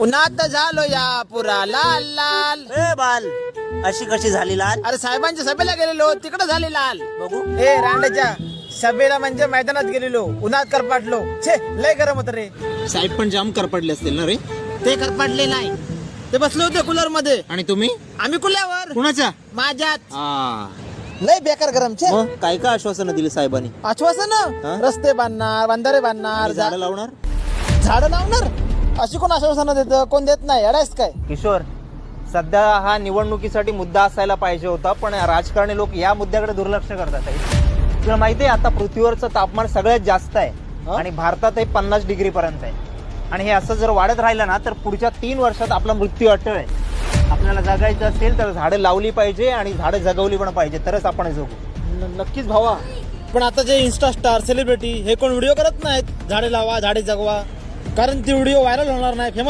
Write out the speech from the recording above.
उन्हात झालो या पुरा लाल लाल. ए बाल, अशी कशी झाली लाल? अरे साहेबांच्या सभेला गेलेलो तिकडे झाली लाल. बघू. ए रांडेच्या सभेला म्हणजे मैदानात गेलेलो उन्हात करपाटलो. छे लय गरम होत रे. साहेब पण जाम करपडले असतील ना रे. ते करपाटले नाही, ते बसले होते कूलर मध्ये. आणि तुम्ही आम्ही कुल्यावर कुणाच्या? माझ्यात. आ, लय बेकार गरम. छे मग काय काय आश्वासनं दिली साहेबांनी? आश्वासन हा? रस्ते बांधणार, बंधारे बांधणार, झाडं लावणार? झाडं लावणार. अशी कोण आश्वासन देत? कोण देत नाही. अडायस काय? किशोर, सध्या हा निवडणुकीसाठी मुद्दा असायला पाहिजे होता, पण राजकारणी लोक या मुद्द्याकडे दुर्लक्ष करतात आहे. तुला माहितीये आता पृथ्वीवरचं तापमान सगळ्यात जास्त आहे आणि भारतात 50 डिग्री पर्यंत आहे. आणि हे असं जर वाढत राहिलं ना तर पुढच्या 3 वर्षात आपला मृत्यू अटळ आहे. आपल्याला जगायचं असेल तर झाडं लावली पाहिजे आणि झाडं जगवली पण पाहिजे, तरच आपण जगू. नक्कीच भावा. पण आता जे इन्स्टा स्टार सेलिब्रिटी हे कोण व्हिडिओ करत नाहीत झाडे लावा झाडे जगवा, कारण ती व्हिडिओ व्हायरल होणार नाही, फेमस